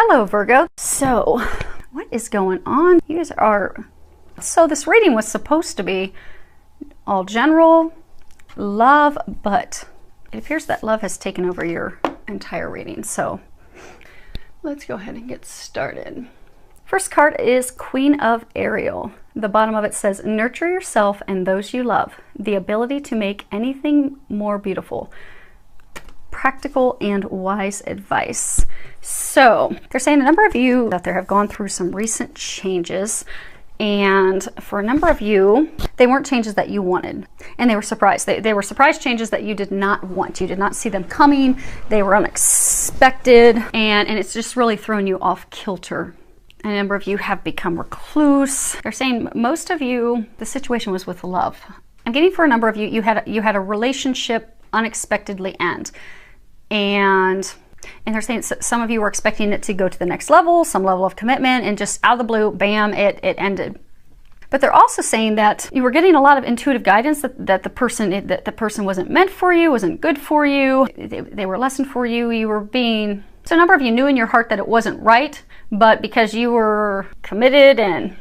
Hello, Virgo. So, what is going on? You guys are... So this reading was supposed to be all general, love, but it appears that love has taken over your entire reading. So, let's go ahead and get started. First card is Queen of Ariel. The bottom of it says, nurture yourself and those you love. The ability to make anything more beautiful. Practical and wise advice. So they're saying a number of you out there have gone through some recent changes, and for a number of you, they weren't changes that you wanted, and they were surprised. They were surprise changes that you did not want. You did not see them coming. They were unexpected, and it's just really thrown you off kilter. A number of you have become recluse. They're saying most of you, the situation was with love. I'm getting for a number of you, you had a relationship unexpectedly end. And they're saying some of you were expecting it to go to the next level, some level of commitment, and just out of the blue, bam, it ended. But they're also saying that you were getting a lot of intuitive guidance that the person wasn't meant for you, wasn't good for you, they were a lesson for you, you were being... So a number of you knew in your heart that it wasn't right, but because you were committed and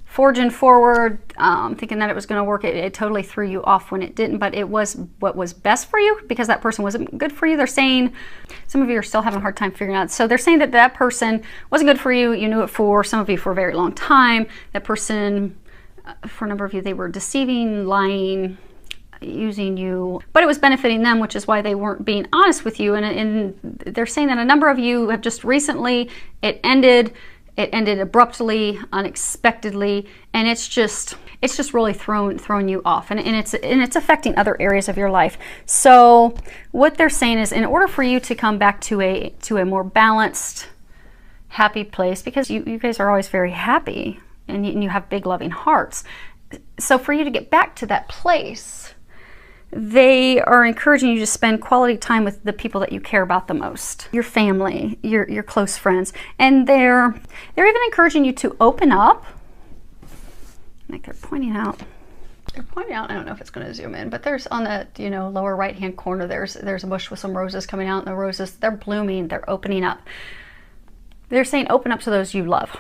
forging forward, thinking that it was going to work, it totally threw you off when it didn't, but it was what was best for you because that person wasn't good for you. They're saying, some of you are still having a hard time figuring out. So they're saying that that person wasn't good for you. You knew it for some of you for a very long time. That person, for a number of you, they were deceiving, lying, using you, but it was benefiting them, which is why they weren't being honest with you. And they're saying that a number of you have just recently, it ended abruptly, unexpectedly, and it's just really thrown you off, and it's affecting other areas of your life. So what they're saying is, in order for you to come back to a more balanced, happy place, because you guys are always very happy and you have big loving hearts. So for you to get back to that place, they are encouraging you to spend quality time with the people that you care about the most, your family, your close friends, and they're even encouraging you to open up. Like they're pointing out. I don't know if it's going to zoom in, but there's on the lower right hand corner. There's a bush with some roses coming out, and the roses, they're blooming, they're opening up. They're saying open up to those you love.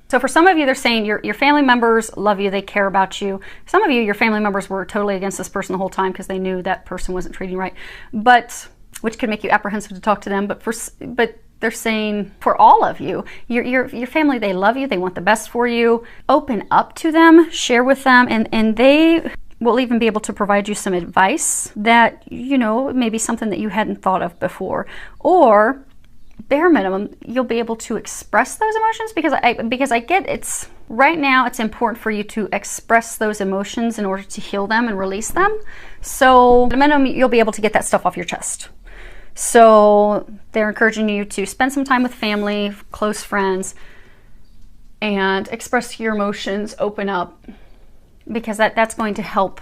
So for some of you, they're saying your family members love you, they care about you. Some of you, your family members were totally against this person the whole time because they knew that person wasn't treating you right, but which could make you apprehensive to talk to them. But they're saying for all of you, your family, they love you, they want the best for you. Open up to them, share with them, and they will even be able to provide you some advice that maybe something that you hadn't thought of before, or bare minimum, you'll be able to express those emotions because I get it's right now it's important for you to express those emotions in order to heal them and release them. So at a minimum, you'll be able to get that stuff off your chest. So they're encouraging you to spend some time with family, close friends, and express your emotions, open up, because that's going to help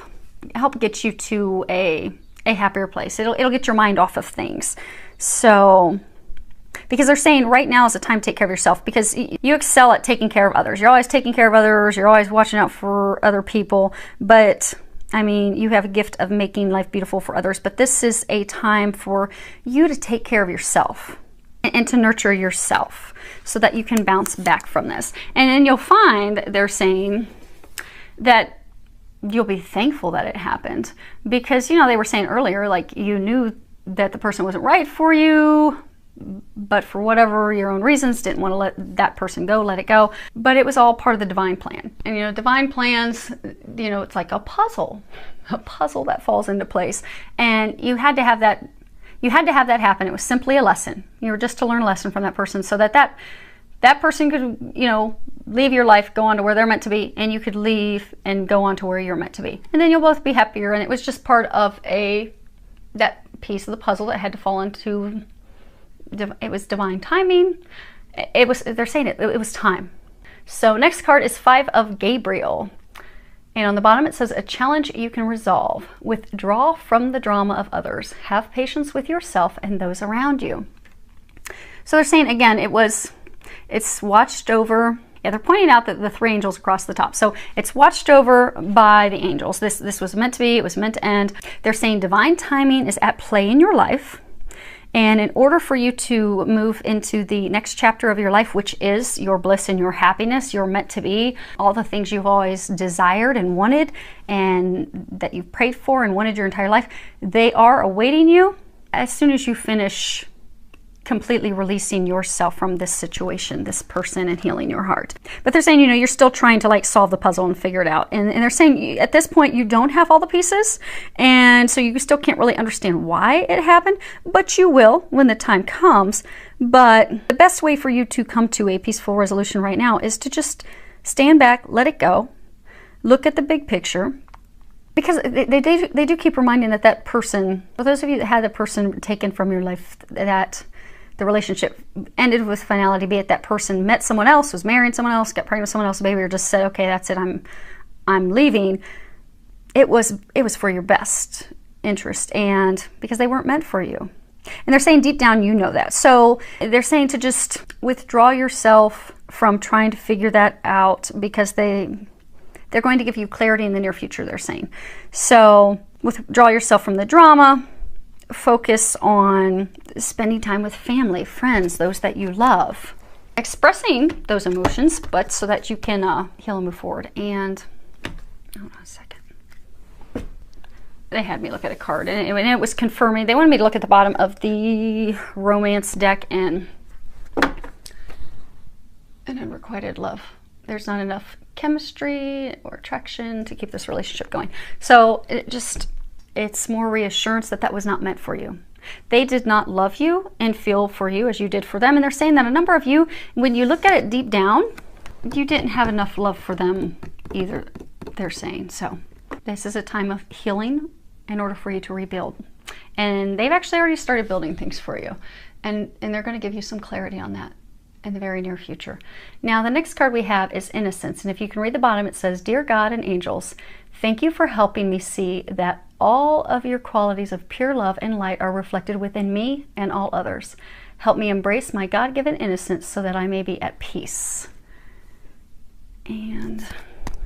get you to a happier place. It'll get your mind off of things. So because they're saying right now is the time to take care of yourself, because you excel at taking care of others. You're always taking care of others. You're always watching out for other people. But I mean, you have a gift of making life beautiful for others. But this is a time for you to take care of yourself and to nurture yourself so that you can bounce back from this. And then you'll find they're saying that you'll be thankful that it happened, because they were saying earlier, like, you knew that the person wasn't right for you, but for whatever your own reasons didn't want to let that person go, let it go. But it was all part of the divine plan. And divine plans, it's like a puzzle that falls into place. And you had to have that happen. It was simply a lesson. You were just to learn a lesson from that person, so that person could, leave your life, go on to where they're meant to be, and you could leave and go on to where you're meant to be. And then you'll both be happier. And it was just part of that piece of the puzzle that had to fall into. It was divine timing. They're saying it was time. So next card is Five of Gabriel. And on the bottom it says, a challenge you can resolve. Withdraw from the drama of others. Have patience with yourself and those around you. So they're saying, again, it's watched over. Yeah, they're pointing out that the three angels across the top. So it's watched over by the angels. This was meant to be. It was meant to end. They're saying divine timing is at play in your life. And in order for you to move into the next chapter of your life, which is your bliss and your happiness, you're meant to be, all the things you've always desired and wanted and that you've prayed for and wanted your entire life, they are awaiting you as soon as you finish completely releasing yourself from this situation, this person, and healing your heart. But they're saying, you know, you're still trying to like solve the puzzle and figure it out. And they're saying at this point, you don't have all the pieces. And so you still can't really understand why it happened, but you will when the time comes. But the best way for you to come to a peaceful resolution right now is to just stand back, let it go, look at the big picture. Because they do keep reminding that person, for those of you that had the person taken from your life, that the relationship ended with finality, be it that person met someone else, was marrying someone else, got pregnant with someone else, baby, or just said, okay, that's it, I'm leaving. It was for your best interest, and because they weren't meant for you. And they're saying deep down you know that. So they're saying to just withdraw yourself from trying to figure that out, because they're going to give you clarity in the near future, they're saying. So withdraw yourself from the drama. Focus on spending time with family, friends, those that you love. Expressing those emotions, but so that you can heal and move forward. And, hold on a second. They had me look at a card, and it was confirming. They wanted me to look at the bottom of the romance deck and unrequited love. There's not enough chemistry or attraction to keep this relationship going. So it's more reassurance that was not meant for you. They did not love you and feel for you as you did for them. And they're saying that a number of you, when you look at it deep down, you didn't have enough love for them either, they're saying. So this is a time of healing in order for you to rebuild. And they've actually already started building things for you. And they're going to give you some clarity on that in the very near future. Now, the next card we have is Innocence. And if you can read the bottom, it says, Dear God and angels, thank you for helping me see that all of your qualities of pure love and light are reflected within me and all others. Help me embrace my God-given innocence so that I may be at peace. And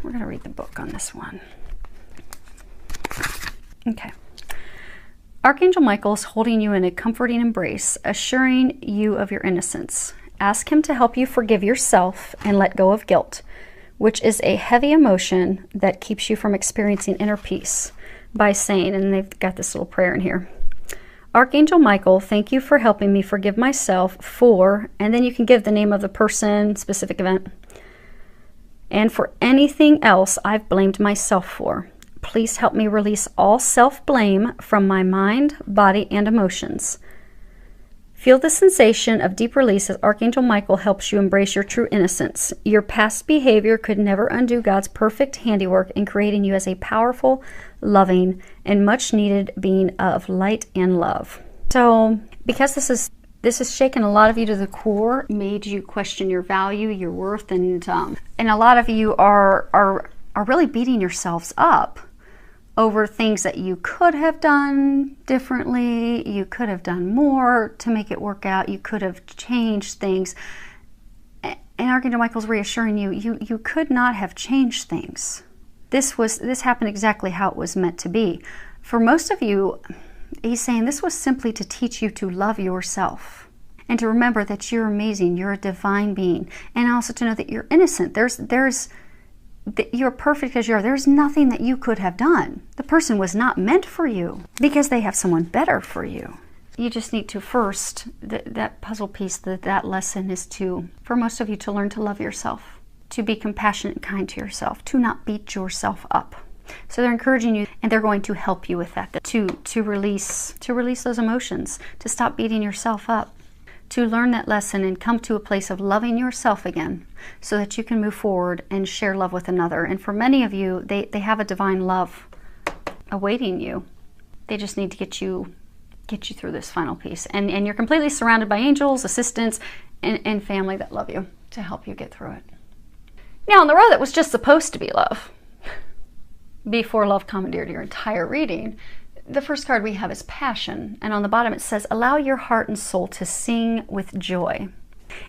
we're going to read the book on this one. Okay. Archangel Michael is holding you in a comforting embrace, assuring you of your innocence. Ask him to help you forgive yourself and let go of guilt, which is a heavy emotion that keeps you from experiencing inner peace, by saying, and they've got this little prayer in here, Archangel Michael, thank you for helping me forgive myself for, and then you can give the name of the person, specific event, and for anything else I've blamed myself for. Please help me release all self-blame from my mind, body, and emotions. Feel the sensation of deep release as Archangel Michael helps you embrace your true innocence. Your past behavior could never undo God's perfect handiwork in creating you as a powerful, loving, and much-needed being of light and love. So, because this has shaken a lot of you to the core, made you question your value, your worth, and a lot of you are really beating yourselves up over things that you could have done differently, you could have done more to make it work out, you could have changed things. And Archangel Michael's reassuring you, you could not have changed things. This happened exactly how it was meant to be. For most of you, he's saying this was simply to teach you to love yourself and to remember that you're amazing, you're a divine being, and also to know that you're innocent. You're perfect as you are. There's nothing that you could have done. The person was not meant for you because they have someone better for you. You just need to first, that puzzle piece, that lesson is for most of you to learn to love yourself, to be compassionate and kind to yourself, to not beat yourself up. So they're encouraging you, and they're going to help you with that, to release those emotions, to stop beating yourself up, to learn that lesson and come to a place of loving yourself again so that you can move forward and share love with another. And for many of you, they have a divine love awaiting you. They just need to get you through this final piece. And you're completely surrounded by angels, assistants, and family that love you to help you get through it. Now, on the road that was just supposed to be love, before love commandeered your entire reading, the first card we have is Passion, and on the bottom it says, allow your heart and soul to sing with joy.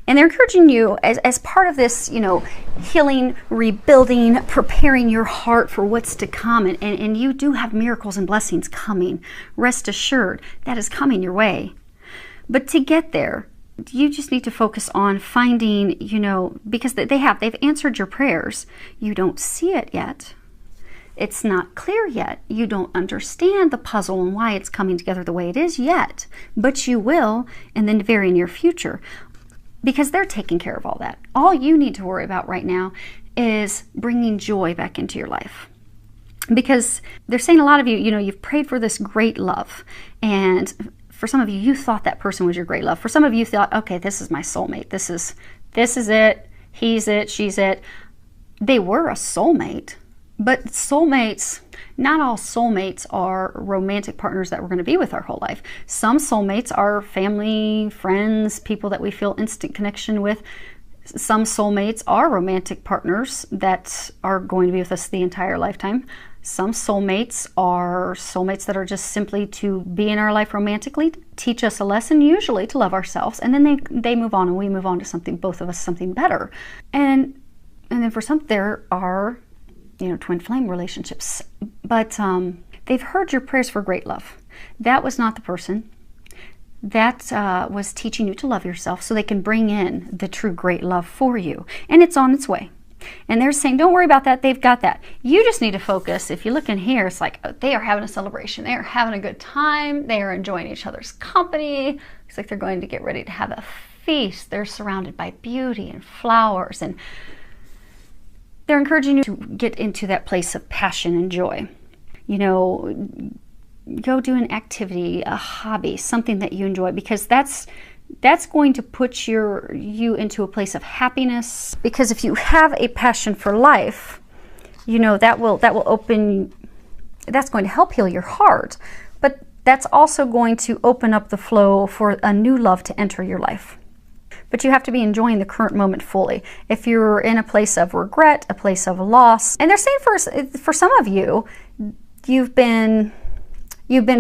And they're encouraging you as part of this, healing, rebuilding, preparing your heart for what's to come. And you do have miracles and blessings coming. Rest assured, that is coming your way. But to get there, you just need to focus on finding, because they've answered your prayers. You don't see it yet. It's not clear yet. You don't understand the puzzle and why it's coming together the way it is yet, but you will in the very near future, because they're taking care of all that. All you need to worry about right now is bringing joy back into your life. Because they're saying, a lot of you, you've prayed for this great love, and for some of you, you thought that person was your great love. For some of you, thought, okay, this is my soulmate. This is it. He's it. She's it. They were a soulmate, but soulmates, not all soulmates are romantic partners that we're going to be with our whole life. Some soulmates are family, friends, people that we feel instant connection with. Some soulmates are romantic partners that are going to be with us the entire lifetime. Some soulmates are soulmates that are just simply to be in our life romantically, teach us a lesson, usually to love ourselves, and then they move on and we move on to something, both of us, something better. And then for some, there are, twin flame relationships. But they've heard your prayers for great love. That was not the person. That was teaching you to love yourself so they can bring in the true great love for you. And it's on its way. And they're saying, don't worry about that. They've got that. You just need to focus. If you look in here, it's like they are having a celebration. They are having a good time. They are enjoying each other's company. It's like they're going to get ready to have a feast. They're surrounded by beauty and flowers. And they're encouraging you to get into that place of passion and joy. Go do an activity, a hobby, something that you enjoy, because that's going to put you into a place of happiness. Because if you have a passion for life, that will open, that's going to help heal your heart, but that's also going to open up the flow for a new love to enter your life. But you have to be enjoying the current moment fully. If you're in a place of regret, a place of loss, and they're saying for some of you, you've been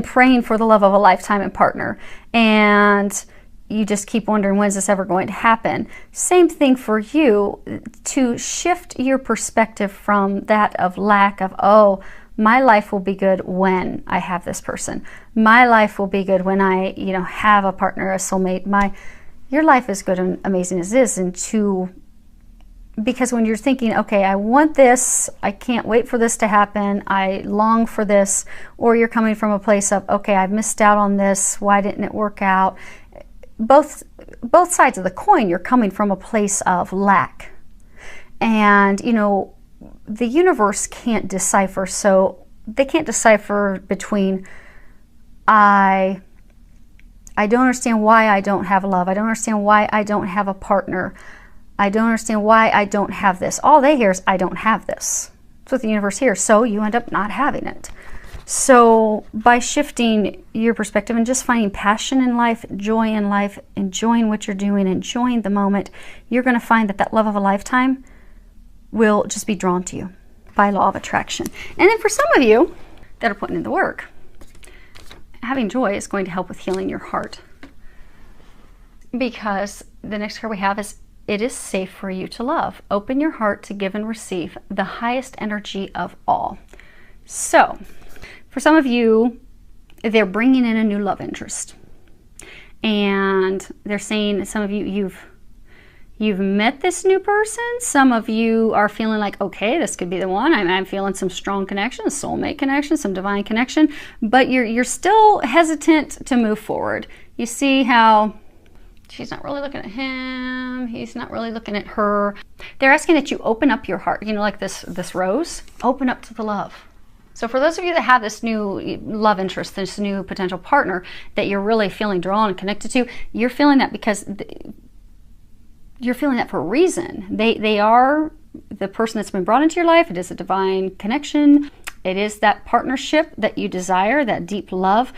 praying for the love of a lifetime and partner, and you just keep wondering, when's this ever going to happen? Same thing for you, to shift your perspective from that of lack of, oh, my life will be good when I have this person. My life will be good when I, have a partner, a soulmate. Your life is good and amazing as is. Because when you're thinking, okay, I want this, I can't wait for this to happen, I long for this, or you're coming from a place of, okay, I've missed out on this, why didn't it work out? Both sides of the coin, you're coming from a place of lack. And, the universe can't decipher, so they can't decipher between I don't understand why I don't have love, I don't understand why I don't have a partner, I don't understand why I don't have this. All they hear is, I don't have this. That's what the universe hears. So you end up not having it. So by shifting your perspective and just finding passion in life, joy in life, enjoying what you're doing, enjoying the moment, you're going to find that love of a lifetime will just be drawn to you by law of attraction. And then for some of you that are putting in the work, having joy is going to help with healing your heart. Because the next card we have is, it is safe for you to love. Open your heart to give and receive the highest energy of all. So, for some of you, they're bringing in a new love interest. And they're saying, some of you, you've met this new person. Some of you are feeling like, okay, this could be the one. I'm feeling some strong connection, a soulmate connection, some divine connection. But you're still hesitant to move forward. You see how she's not really looking at him. He's not really looking at her. They're asking that you open up your heart. Like this rose, open up to the love. So for those of you that have this new love interest, this new potential partner that you're really feeling drawn and connected to, you're feeling that because you're feeling that for a reason. They are the person that's been brought into your life. It is a divine connection. It is that partnership that you desire, that deep love.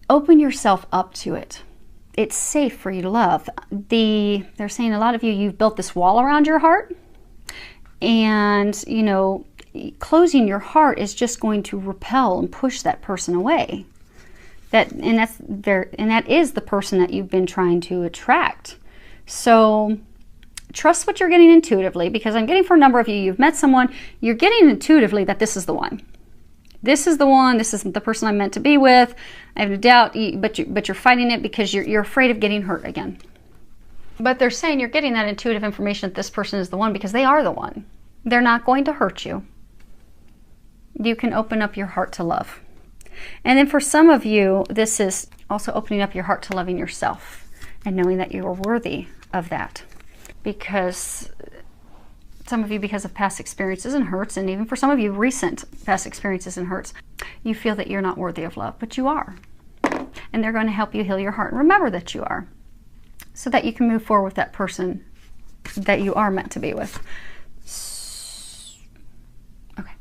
Open yourself up to it. It's safe for you to love. They're saying a lot of you, you've built this wall around your heart, and closing your heart is just going to repel and push that person away. That is the person that you've been trying to attract. So trust what you're getting intuitively, because I'm getting for a number of you, you've met someone, you're getting intuitively that this is the one. this is the one, this isn't the person I'm meant to be with. I have no doubt, but you're fighting it because you're afraid of getting hurt again. But they're saying you're getting that intuitive information that this person is the one because they are the one. They're not going to hurt you. You can open up your heart to love. And then for some of you, this is also opening up your heart to loving yourself and knowing that you are worthy of that. Because some of you, because of past experiences and hurts, and even for some of you, recent past experiences and hurts, you feel that you're not worthy of love, but you are. And they're going to help you heal your heart and remember that you are, so that you can move forward with that person that you are meant to be with. Okay.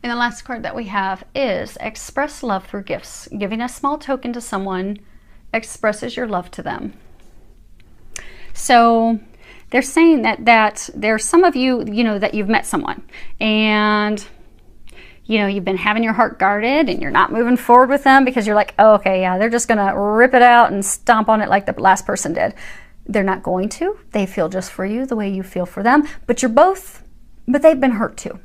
And the last card that we have is express love through gifts. Giving a small token to someone expresses your love to them. So they're saying that there's some of you, that you've met someone and, you've been having your heart guarded and you're not moving forward with them because you're like, oh, okay, yeah, they're just going to rip it out and stomp on it like the last person did. They're not going to. They feel just for you the way you feel for them, but they've been hurt too.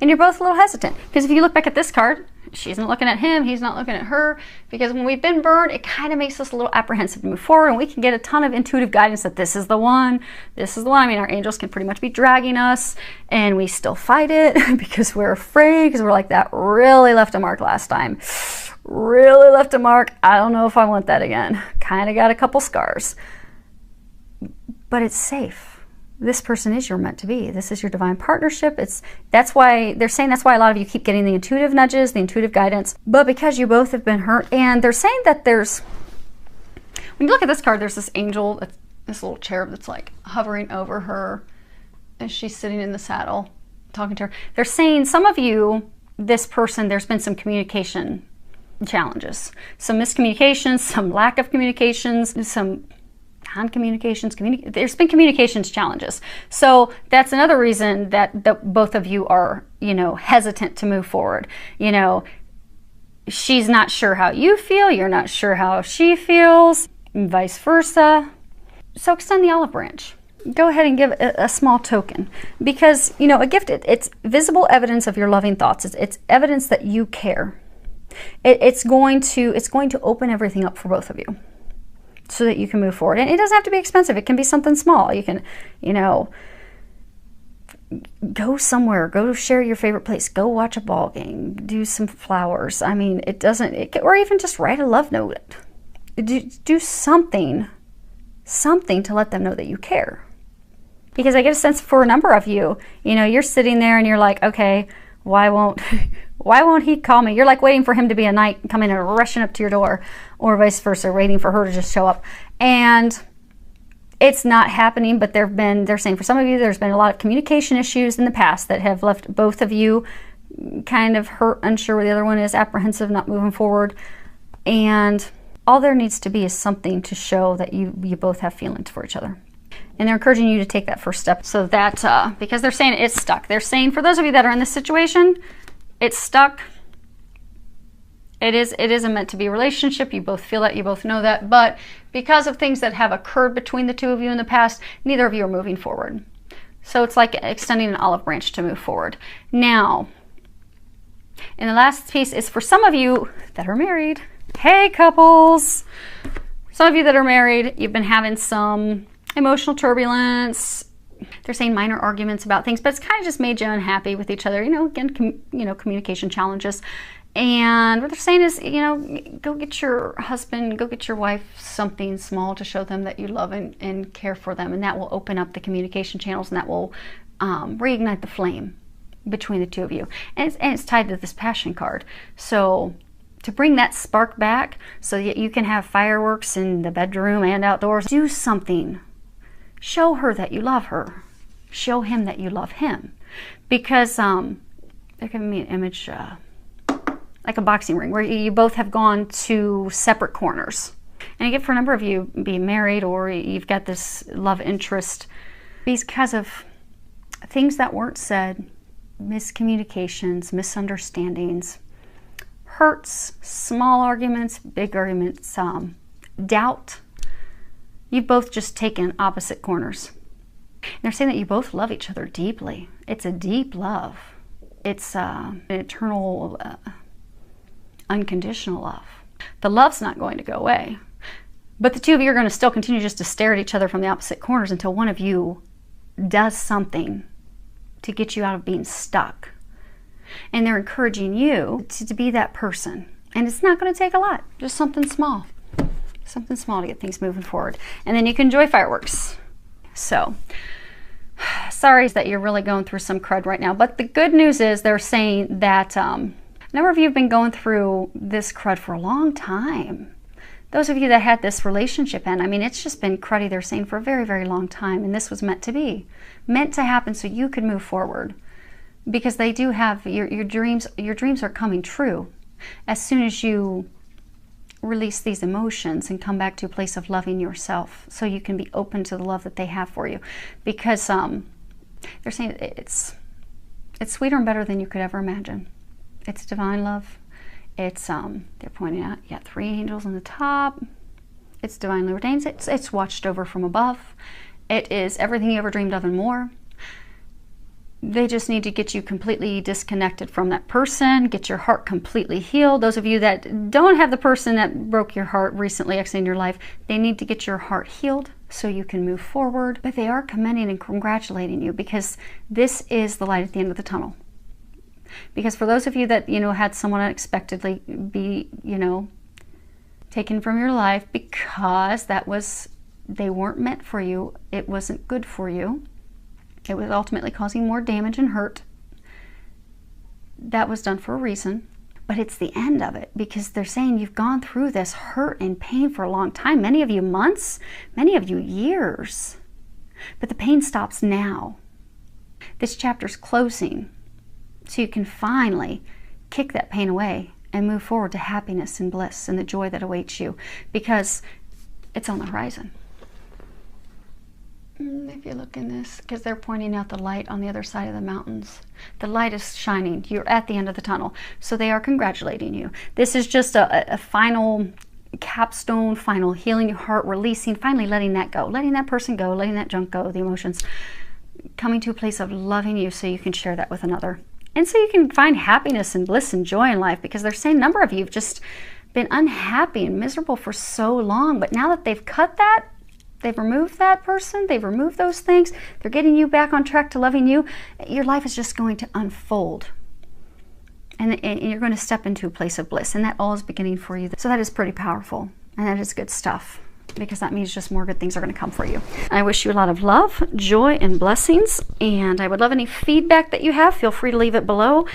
And you're both a little hesitant because if you look back at this card, she's not looking at him, he's not looking at her, because when we've been burned, it kind of makes us a little apprehensive to move forward, and we can get a ton of intuitive guidance that this is the one, this is the one. I mean, our angels can pretty much be dragging us, and we still fight it because we're afraid, because we're like, that really left a mark last time. Really left a mark. I don't know if I want that again. Kind of got a couple scars. But it's safe. This person is your meant to be. This is your divine partnership. That's why they're saying that's why a lot of you keep getting the intuitive nudges, the intuitive guidance, but because you both have been hurt. And they're saying that when you look at this card, there's this angel, this little cherub that's like hovering over her as she's sitting in the saddle talking to her. They're saying some of you, this person, there's been some communication challenges, some miscommunications, some lack of communications, some non-communications, there's been communications challenges. So that's another reason that both of you are, hesitant to move forward. She's not sure how you feel, you're not sure how she feels, and vice versa. So extend the olive branch. Go ahead and give a small token, because, a gift, it's visible evidence of your loving thoughts. It's evidence that you care. It's going to open everything up for both of you, so that you can move forward. And it doesn't have to be expensive. It can be something small. You can, go somewhere, go share your favorite place, go watch a ball game, do some flowers. I mean, or even just write a love note. Do something to let them know that you care. Because I get a sense for a number of you, you're sitting there and you're like, okay, why won't he call me? You're like waiting for him to be a knight coming and rushing up to your door, or vice versa, waiting for her to just show up. And it's not happening, but they're saying for some of you, there's been a lot of communication issues in the past that have left both of you kind of hurt, unsure where the other one is, apprehensive, not moving forward. And all there needs to be is something to show that you both have feelings for each other. And they're encouraging you to take that first step, so that, because they're saying it's stuck. They're saying for those of you that are in this situation, it's stuck. It is a meant to be relationship. You both feel that, you both know that, but because of things that have occurred between the two of you in the past, neither of you are moving forward. So it's like extending an olive branch to move forward. Now, and the last piece is for some of you that are married. Hey, couples. Some of you that are married, you've been having some emotional turbulence. They're saying minor arguments about things, but it's kind of just made you unhappy with each other. Again, communication challenges. And what they're saying is, go get your husband, go get your wife something small to show them that you love and care for them. And that will open up the communication channels, and that will reignite the flame between the two of you. And it's tied to this passion card. So to bring that spark back so that you can have fireworks in the bedroom and outdoors, do something. Show her that you love her. Show him that you love him. Because they're giving me an image like a boxing ring where you both have gone to separate corners. And again, for a number of you being married, or you've got this love interest, because of things that weren't said, miscommunications, misunderstandings, hurts, small arguments, big arguments, doubt, you've both just taken opposite corners. And they're saying that you both love each other deeply. It's a deep love. It's an eternal, unconditional love. The love's not going to go away. But the two of you are going to still continue just to stare at each other from the opposite corners until one of you does something to get you out of being stuck. And they're encouraging you to be that person. And it's not going to take a lot. Just something small. Something small to get things moving forward. And then you can enjoy fireworks. So, sorry that you're really going through some crud right now. But the good news is they're saying that a number of you have been going through this crud for a long time. Those of you that had this relationship end, I mean, it's just been cruddy, they're saying, for a very, very long time. And this was meant to be. Meant to happen so you could move forward. Because they do have, your dreams are coming true. As soon as you release these emotions and come back to a place of loving yourself, so you can be open to the love that they have for you. Because they're saying it's sweeter and better than you could ever imagine. It's divine love. It's they're pointing out, you got 3 angels on the top. It's divinely ordained. It's watched over from above. It is everything you ever dreamed of and more. They just need to get you completely disconnected from that person, get your heart completely healed. Those of you that don't have the person that broke your heart recently exiting your life, they need to get your heart healed so you can move forward. But they are commending and congratulating you, because this is the light at the end of the tunnel. Because for those of you that, had someone unexpectedly be, taken from your life because they weren't meant for you, it wasn't good for you, it was ultimately causing more damage and hurt. That was done for a reason, but it's the end of it, because they're saying you've gone through this hurt and pain for a long time. Many of you months, many of you years, but the pain stops now. This chapter's closing, so you can finally kick that pain away and move forward to happiness and bliss and the joy that awaits you, because it's on the horizon. If you look in this, because they're pointing out the light on the other side of the mountains. The light is shining. You're at the end of the tunnel. So they are congratulating you. This is just a final capstone, final healing your heart, releasing, finally letting that go. Letting that person go, letting that junk go, the emotions. Coming to a place of loving you so you can share that with another. And so you can find happiness and bliss and joy in life, because they're saying a number of you have just been unhappy and miserable for so long. But now that they've cut that, they've removed that person, they've removed those things, they're getting you back on track to loving you, your life is just going to unfold. And you're going to step into a place of bliss. And that all is beginning for you. So that is pretty powerful. And that is good stuff, because that means just more good things are going to come for you. I wish you a lot of love, joy, and blessings. And I would love any feedback that you have. Feel free to leave it below.